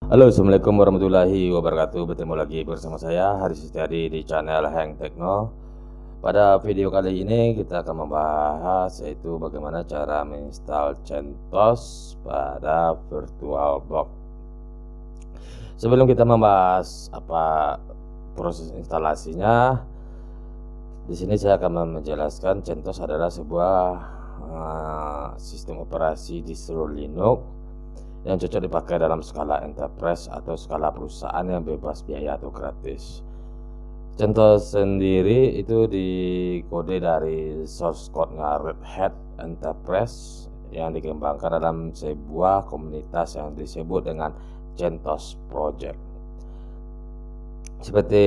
Halo, assalamualaikum warahmatullahi wabarakatuh. Bertemu lagi bersama saya Haris Setiadi di channel Hang Tekno. Pada video kali ini kita akan membahas yaitu bagaimana cara menginstal CentOS pada VirtualBox. Sebelum kita membahas apa proses instalasinya, di sini saya akan menjelaskan CentOS adalah sebuah sistem operasi distro Linux yang cocok dipakai dalam skala enterprise atau skala perusahaan yang bebas biaya atau gratis. CentOS sendiri itu dikode dari source code-nya Red Hat Enterprise yang dikembangkan dalam sebuah komunitas yang disebut dengan CentOS Project. Seperti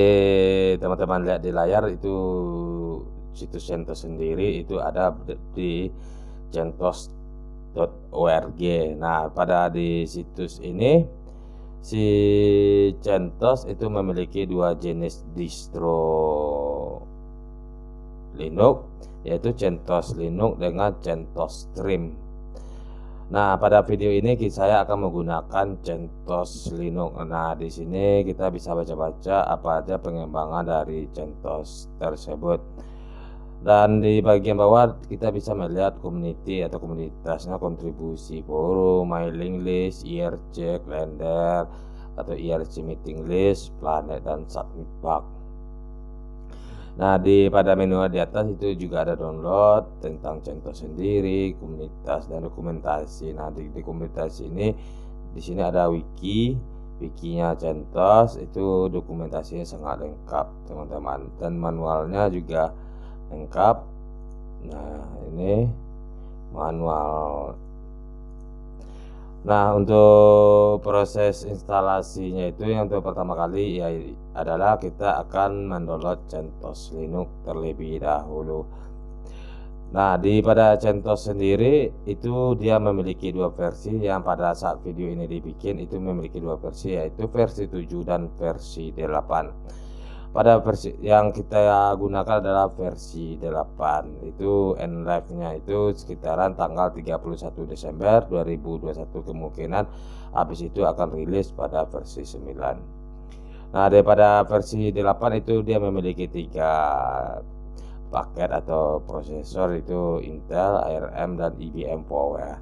teman-teman lihat di layar, itu situs CentOS sendiri itu ada di centos.org. Nah, pada di situs ini si CentOS itu memiliki dua jenis distro Linux, yaitu CentOS Linux dengan CentOS Stream. Nah, pada video ini saya akan menggunakan CentOS Linux. Nah, di sini kita bisa baca-baca apa aja pengembangan dari CentOS tersebut. Dan di bagian bawah kita bisa melihat community atau komunitasnya, kontribusi forum, mailing list, IRC, kalender atau IRC meeting list, planet, dan submit bug. Nah, pada menu di atas itu juga ada download tentang CentOS sendiri, komunitas, dan dokumentasi. Nah, di komunitas ini di sini ada wikinya CentOS, itu dokumentasinya sangat lengkap teman-teman, dan manualnya juga lengkap. Nah, ini manual. Nah, untuk proses instalasinya itu yang untuk pertama kali ya adalah kita akan mendownload CentOS Linux terlebih dahulu. Nah, pada CentOS sendiri itu dia memiliki dua versi. Yang pada saat video ini dibikin itu memiliki dua versi, yaitu versi 7 dan versi 8. Pada versi yang kita gunakan adalah versi 8. Itu end-life-nya itu sekitaran tanggal 31 Desember 2021, kemungkinan habis itu akan rilis pada versi 9. Nah, daripada versi 8 itu dia memiliki 3 paket atau prosesor, itu Intel, ARM, dan IBM Power.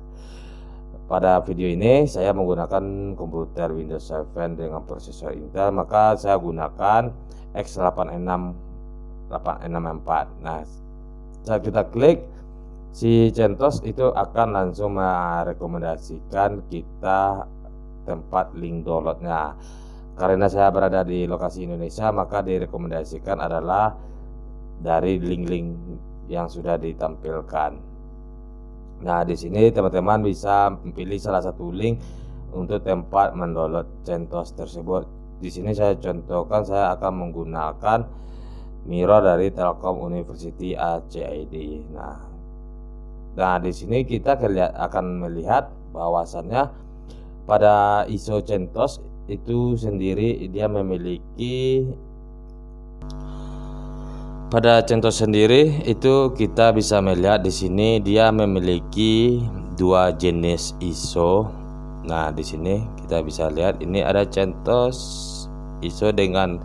Pada video ini saya menggunakan komputer Windows 7 dengan prosesor Intel, maka saya gunakan X86 Nah, saat kita klik, si CentOS itu akan langsung merekomendasikan kita tempat link downloadnya. Karena saya berada di lokasi Indonesia, maka direkomendasikan adalah dari link-link yang sudah ditampilkan. Nah, di sini teman-teman bisa pilih salah satu link untuk tempat mendownload CentOS tersebut. Di sini saya contohkan, saya akan menggunakan Mirror dari Telkom University ACID. Nah, di sini kita akan melihat bahwasannya pada ISO CentOS itu sendiri dia memiliki, pada CentOS sendiri itu kita bisa melihat di sini dia memiliki dua jenis ISO. Nah, di sini kita bisa lihat ini ada CentOS ISO dengan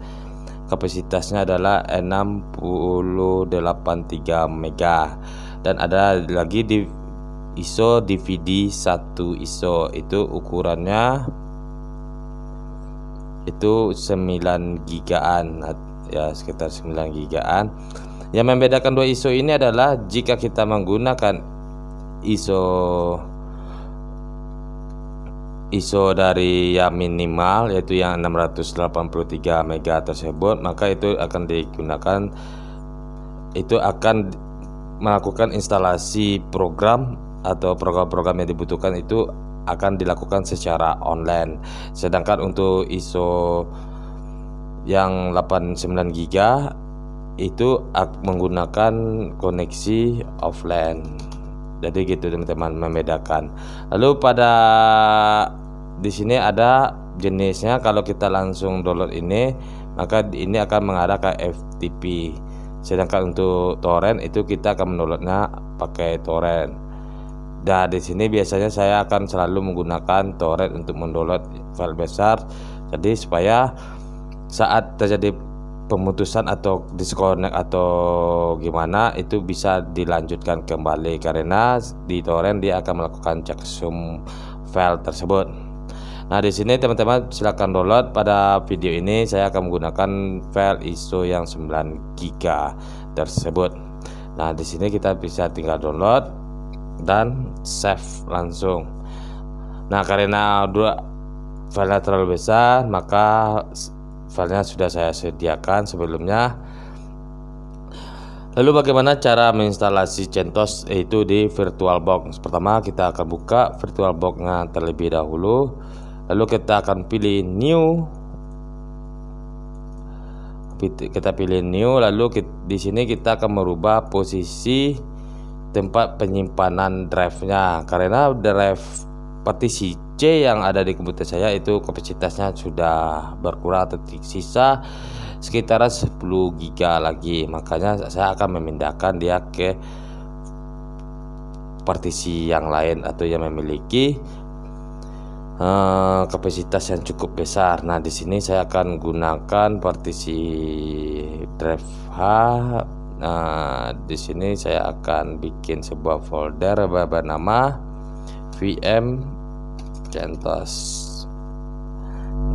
kapasitasnya adalah 6083 mega, dan ada lagi di ISO DVD 1 ISO, itu ukurannya itu 9 gigaan ya, sekitar 9 gigaan. Yang membedakan dua ISO ini adalah jika kita menggunakan ISO dari yang minimal, yaitu yang 683 mega tersebut, maka itu akan digunakan, itu akan melakukan instalasi program atau program-program yang dibutuhkan itu akan dilakukan secara online. Sedangkan untuk ISO yang 89 giga itu menggunakan koneksi offline. Jadi gitu teman-teman, membedakan. Lalu pada di sini ada jenisnya. Kalau kita langsung download ini, maka ini akan mengarah ke FTP. Sedangkan untuk torrent itu kita akan mendownloadnya pakai torrent. Nah, di sini biasanya saya akan selalu menggunakan torrent untuk mendownload file besar. Jadi supaya saat terjadi pemutusan atau disconnect atau gimana itu bisa dilanjutkan kembali, karena di torrent dia akan melakukan checksum file tersebut. Nah, di sini teman-teman silahkan download. Pada video ini saya akan menggunakan file ISO yang 9 GB tersebut. Nah, di sini kita bisa tinggal download dan save langsung. Nah, karena dua filenya terlalu besar, maka filenya sudah saya sediakan sebelumnya. Lalu bagaimana cara menginstalasi CentOS itu di VirtualBox? Pertama kita akan buka VirtualBox-nya terlebih dahulu. Lalu kita akan pilih new. Kita pilih new, lalu di sini kita akan merubah posisi tempat penyimpanan drive-nya, karena drive partisi C yang ada di komputer saya itu kapasitasnya sudah berkurang, tersisa sekitar 10 GB lagi. Makanya saya akan memindahkan dia ke partisi yang lain atau yang memiliki kapasitas yang cukup besar. Nah, di sini saya akan gunakan partisi drive H. Nah, di sini saya akan bikin sebuah folder bernama VM CentOS.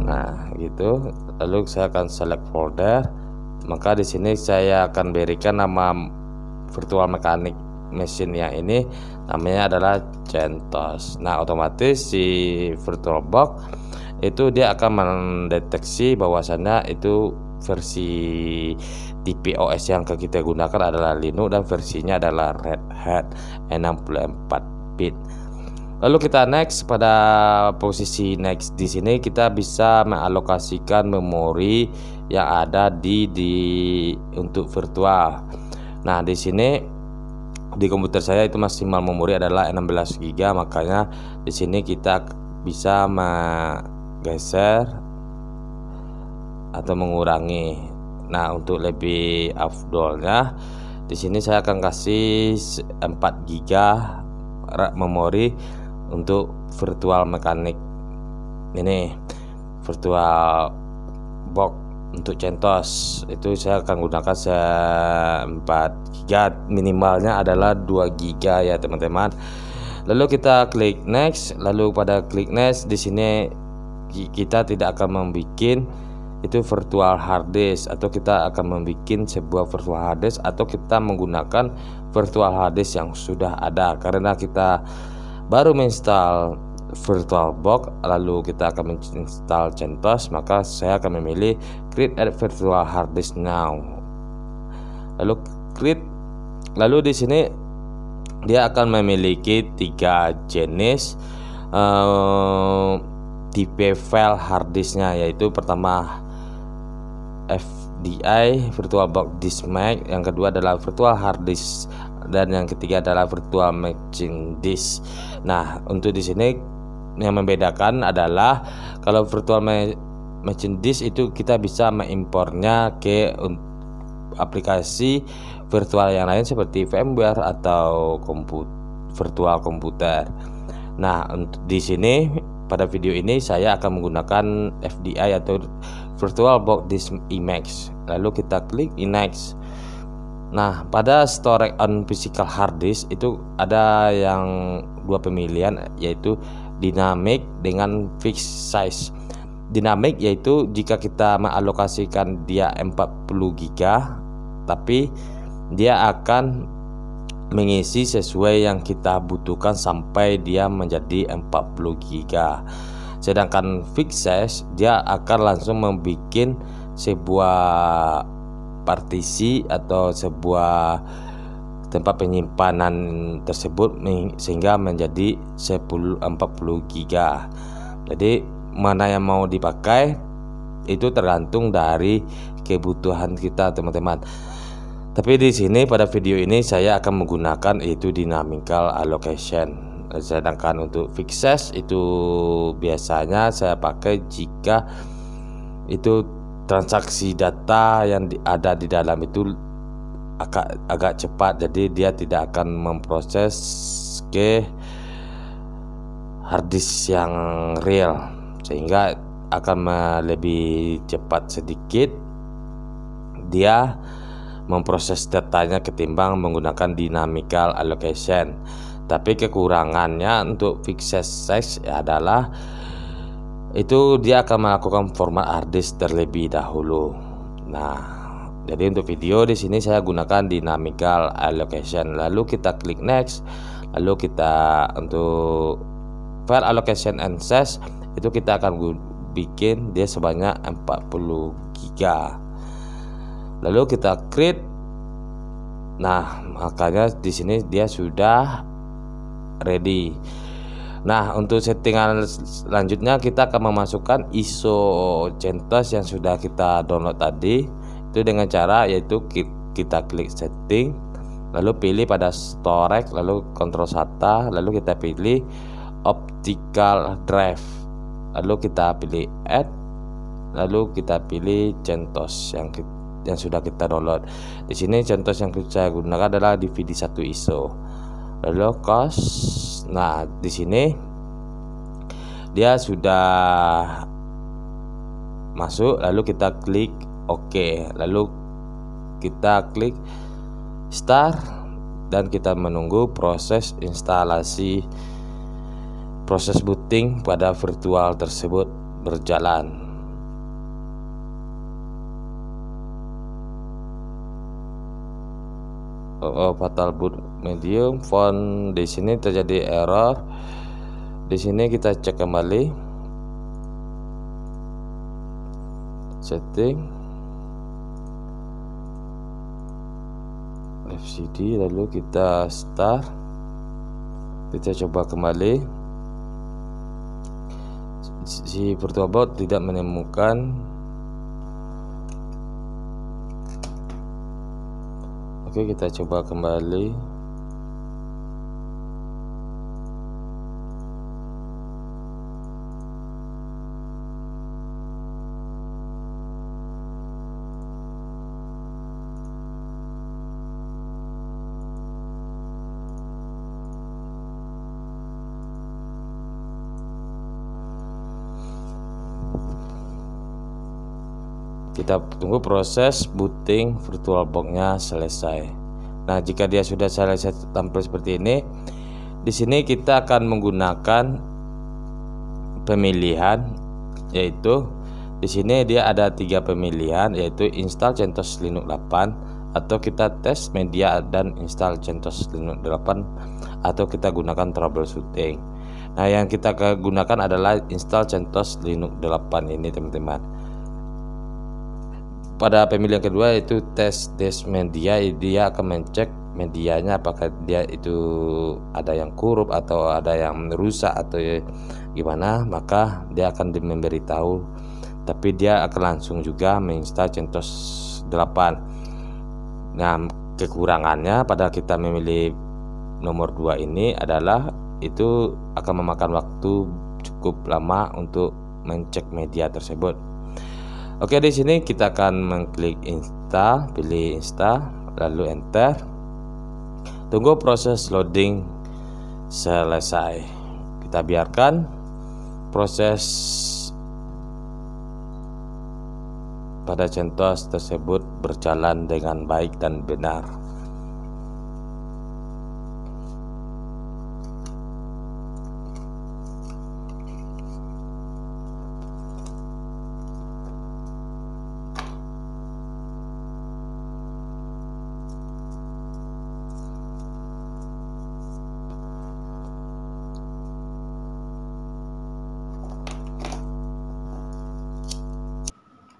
Nah, gitu. Lalu saya akan select folder. Maka di sini saya akan berikan nama virtual mechanic machine yang ini, namanya adalah CentOS. Nah, otomatis si VirtualBox itu dia akan mendeteksi bahwasannya itu versi tipe OS yang kita gunakan adalah Linux dan versinya adalah Red Hat 64 bit. Lalu kita next. Pada posisi next di sini kita bisa mengalokasikan memori yang ada di untuk virtual. Nah, di sini di komputer saya itu maksimal memori adalah 16 GB, makanya di sini kita bisa menggeser atau mengurangi. Nah, untuk lebih afdolnya di sini saya akan kasih 4 GB memori untuk virtual mechanic ini, virtual box untuk CentOS. Itu saya akan gunakan 4 GB, minimalnya adalah 2 GB ya teman-teman. Lalu kita klik next. Lalu pada klik next di sini kita tidak akan membuat itu virtual hard disk, atau kita akan membuat sebuah virtual hard disk, atau kita menggunakan virtual hard disk yang sudah ada. Karena kita baru menginstal VirtualBox lalu kita akan menginstal CentOS, maka saya akan memilih create a virtual hard disk now. Lalu create. Lalu di sini dia akan memiliki 3 jenis tipe file hard disknya, yaitu pertama FDI VirtualBox Disk Max, yang kedua adalah virtual hard disk, dan yang ketiga adalah virtual machine disk. Nah, untuk di sini yang membedakan adalah kalau virtual machine disk itu kita bisa mengimpornya ke aplikasi virtual yang lain seperti VMware atau virtual komputer. Nah, untuk di sini pada video ini saya akan menggunakan FDI atau VirtualBox Disk Emacs. Lalu kita klik next. Nah, pada storage on physical hard disk itu ada yang dua pemilihan, yaitu dynamic dengan fixed size. Dynamic yaitu jika kita mengalokasikan dia 40 GB, tapi dia akan mengisi sesuai yang kita butuhkan sampai dia menjadi 40 GB. Sedangkan fixed size dia akan langsung membuat sebuah partisi atau sebuah tempat penyimpanan tersebut sehingga menjadi 40 GB. Jadi mana yang mau dipakai itu tergantung dari kebutuhan kita teman-teman. Tapi di sini pada video ini saya akan menggunakan itu dynamical allocation. Sedangkan untuk fixed size itu biasanya saya pakai jika itu transaksi data yang ada di dalam itu agak cepat, jadi dia tidak akan memproses ke harddisk yang real, sehingga akan lebih cepat sedikit dia memproses datanya ketimbang menggunakan dynamical allocation. Tapi kekurangannya untuk fixed size adalah itu dia akan melakukan format harddisk terlebih dahulu. Nah, jadi untuk video di sini saya gunakan dynamical allocation. Lalu kita klik next. Lalu kita untuk file allocation and size itu kita akan bikin dia sebanyak 40 GB. Lalu kita create. Nah, makanya di sini dia sudah ready. Nah, untuk settingan selanjutnya kita akan memasukkan ISO CentOS yang sudah kita download tadi. Itu dengan cara yaitu kita klik setting, lalu pilih pada storage, lalu Ctrl SATA, lalu kita pilih optical drive, lalu kita pilih add, lalu kita pilih CentOS yang sudah kita download. Di sini CentOS yang saya gunakan adalah DVD 1 ISO. Lalu cost. Nah, di sini dia sudah masuk, lalu kita klik OK, lalu kita klik start dan kita menunggu proses instalasi, proses booting pada virtual tersebut berjalan. Fatal boot medium font. Di sini terjadi error. Di sini kita cek kembali setting FCD, lalu kita start, kita coba kembali. Si virtual boot tidak menemukan. Oke, kita coba kembali. Kita tunggu proses booting VirtualBox-nya selesai. Nah, jika dia sudah selesai tampil seperti ini, di sini kita akan menggunakan pemilihan, yaitu di sini dia ada 3 pemilihan, yaitu install CentOS Linux 8, atau kita tes media dan install CentOS Linux 8, atau kita gunakan troubleshooting. Nah, yang kita gunakan adalah install CentOS Linux 8 ini, teman-teman. Pada pemilihan kedua yaitu tes media, dia akan mencek medianya apakah dia itu ada yang korup atau ada yang rusak atau gimana, maka dia akan memberitahu. Tapi dia akan langsung juga menginstal CentOS 8. Nah, kekurangannya pada kita memilih nomor 2 ini adalah itu akan memakan waktu cukup lama untuk mencek media tersebut. Oke, di sini kita akan mengklik install, pilih install, lalu enter. Tunggu proses loading selesai. Kita biarkan proses pada CentOS tersebut berjalan dengan baik dan benar.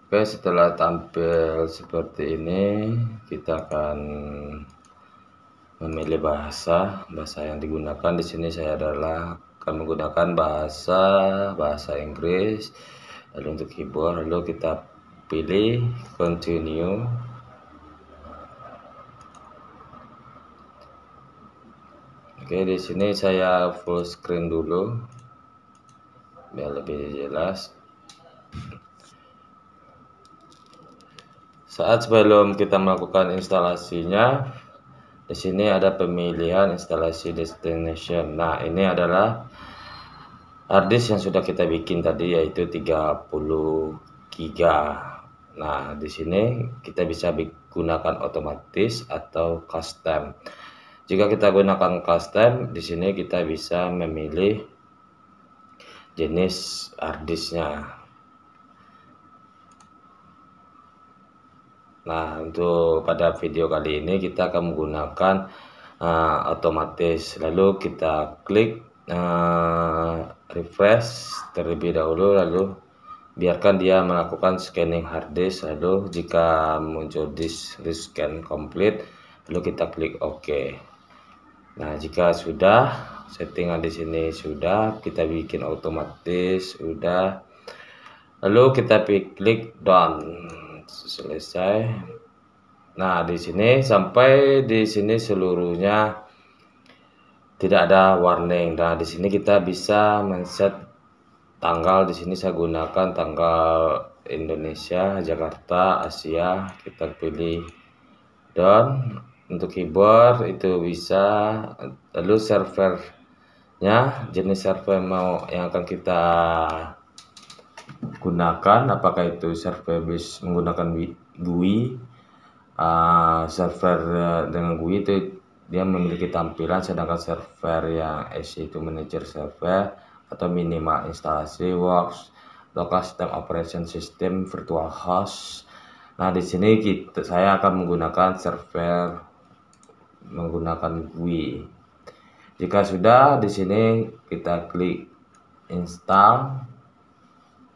Oke, setelah tampil seperti ini, kita akan memilih bahasa yang digunakan. Di sini saya akan menggunakan bahasa Inggris. Lalu untuk keyboard, lalu kita pilih continue. Oke, di sini saya full screen dulu biar lebih jelas. Saat sebelum kita melakukan instalasinya, di sini ada pemilihan instalasi destination. Nah, ini adalah harddisk yang sudah kita bikin tadi, yaitu 30 GB. Nah, di sini kita bisa gunakan otomatis atau custom. Jika kita gunakan custom, di sini kita bisa memilih jenis harddisknya. Nah, untuk pada video kali ini kita akan menggunakan otomatis. Lalu kita klik refresh terlebih dahulu, lalu biarkan dia melakukan scanning harddisk. Lalu jika muncul disk rescan complete, lalu kita klik OK. Nah, jika sudah settingan di sini sudah, kita bikin otomatis sudah, lalu kita klik done. Selesai. Nah, di sini sampai di sini seluruhnya tidak ada warning. Nah, di sini kita bisa men-set tanggal. Di sini saya gunakan tanggal Indonesia, Jakarta, Asia. Kita pilih done. Untuk keyboard itu bisa. Lalu servernya, jenis server yang akan kita gunakan, apakah itu server base menggunakan GUI, server dengan GUI itu dia memiliki tampilan, sedangkan server yang AC itu manager server atau minimal instalasi, works, local system operation system, virtual host. Nah, di sini saya akan menggunakan server menggunakan GUI. Jika sudah, di sini kita klik install.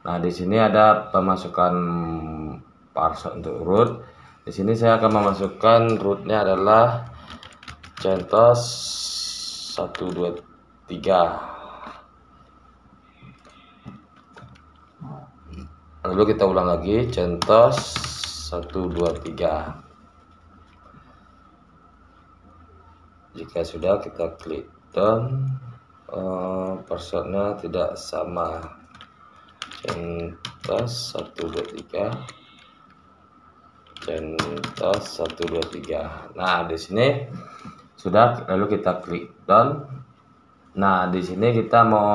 Nah, di sini ada pemasukan parsot untuk root. Di sini saya akan memasukkan rootnya adalah CentOS 123. Lalu kita ulang lagi CentOS 123. Jika sudah, kita klik done. Parsotnya tidak sama. CentOS 123, CentOS 123. Nah, di sini sudah, lalu kita klik done. Nah, di sini kita mau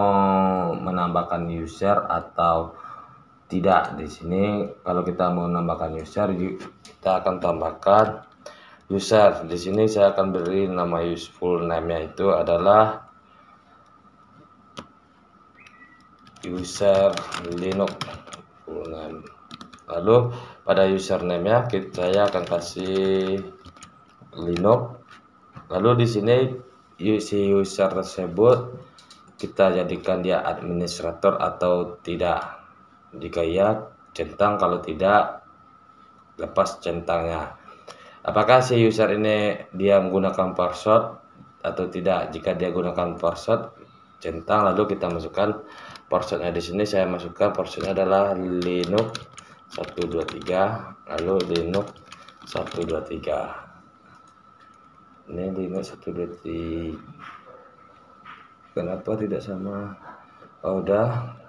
menambahkan user atau tidak. Di sini kalau kita mau menambahkan user, kita akan tambahkan user. Di sini saya akan beri nama full name-nya itu adalah user Linux full name. Lalu pada username-nya saya akan kasih Linux. Lalu di sini si user tersebut kita jadikan dia administrator atau tidak. Jika iya, centang; kalau tidak, lepas centangnya. Apakah si user ini dia menggunakan password atau tidak? Jika dia gunakan password, centang, lalu kita masukkan passwordnya. Di sini saya masukkan passwordnya adalah Linux 123, lalu Linux 123. Ini Linux 123. Kenapa tidak sama? Oh, udah.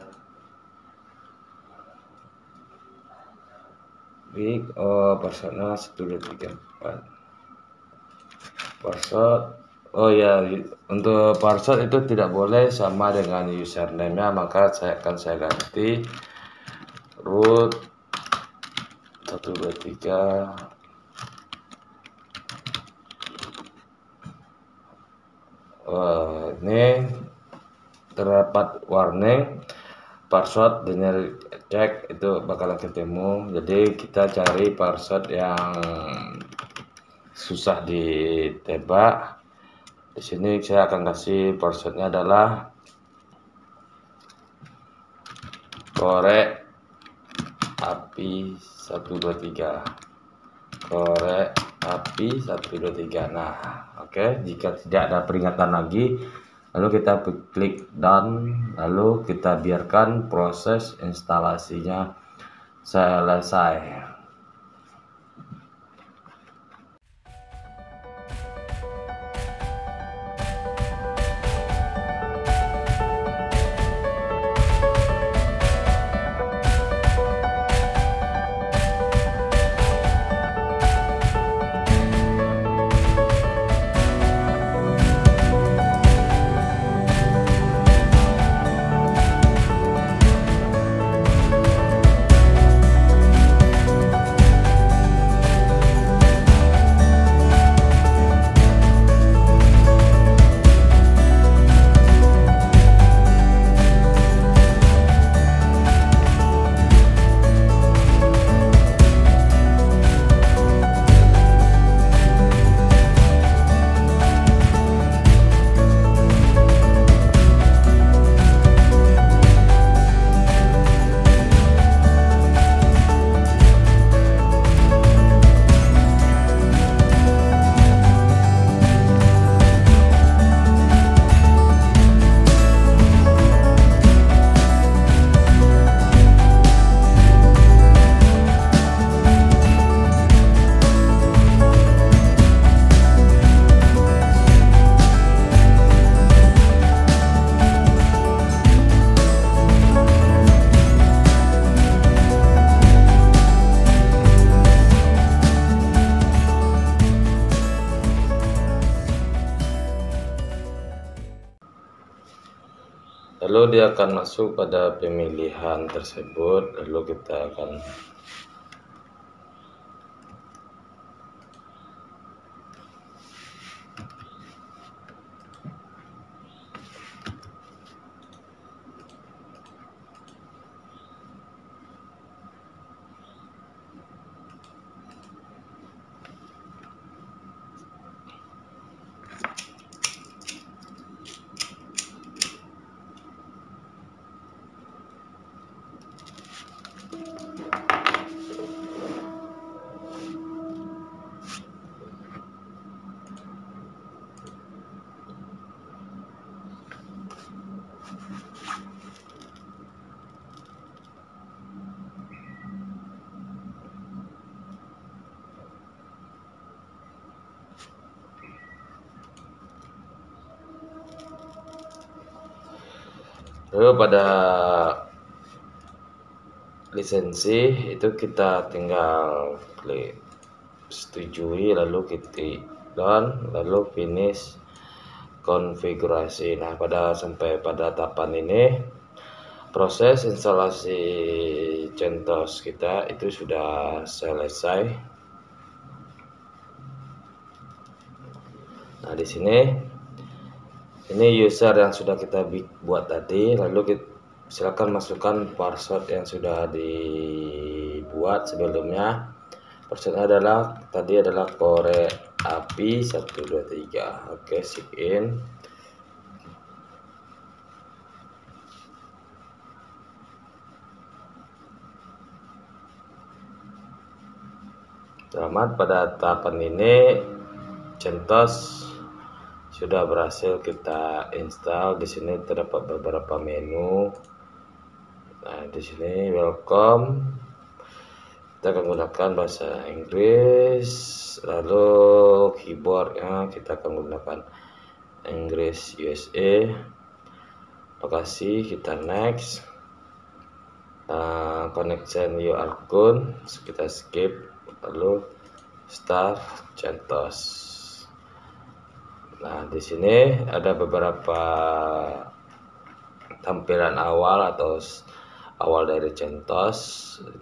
Passwordnya 123. Password. Oh ya, untuk password itu tidak boleh sama dengan username-nya, maka saya ganti root 123. Ini terdapat warning password generic check, itu bakalan ketemu. Jadi kita cari password yang susah ditebak. Di sini saya akan kasih passwordnya adalah korek api 123. Korek api 123. Nah, oke. Jika tidak ada peringatan lagi, lalu kita klik done. Lalu kita biarkan proses instalasinya selesai. Lalu dia akan masuk pada pemilihan tersebut, lalu kita akan lalu pada lisensi itu kita tinggal klik setujui, lalu kita down, lalu finish konfigurasi. Nah, sampai pada tahapan ini proses instalasi CentOS kita itu sudah selesai. Nah, di sini ini user yang sudah kita buat tadi, lalu silakan masukkan password yang sudah dibuat sebelumnya. Passwordnya tadi adalah koreapi 123. Oke, sign. Selamat, pada tahapan ini CentOS sudah berhasil kita install. Di sini terdapat beberapa menu. Nah, di sini welcome. Kita akan gunakan bahasa Inggris, lalu keyboardnya kita akan gunakan Inggris USA. Lokasi kita next. Connection your account kita skip, lalu start CentOS. Nah, di sini ada beberapa tampilan awal atau awal dari CentOS.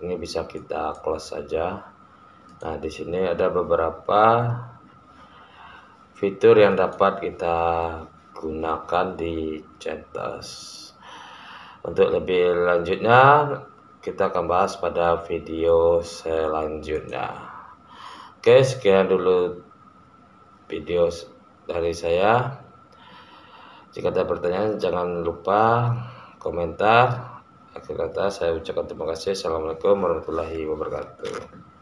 Ini bisa kita close saja. Nah, di sini ada beberapa fitur yang dapat kita gunakan di CentOS. Untuk lebih lanjutnya kita akan bahas pada video selanjutnya. Oke, sekian dulu video dari saya. Jika ada pertanyaan jangan lupa komentar. Akhir kata saya ucapkan terima kasih. Assalamualaikum warahmatullahi wabarakatuh.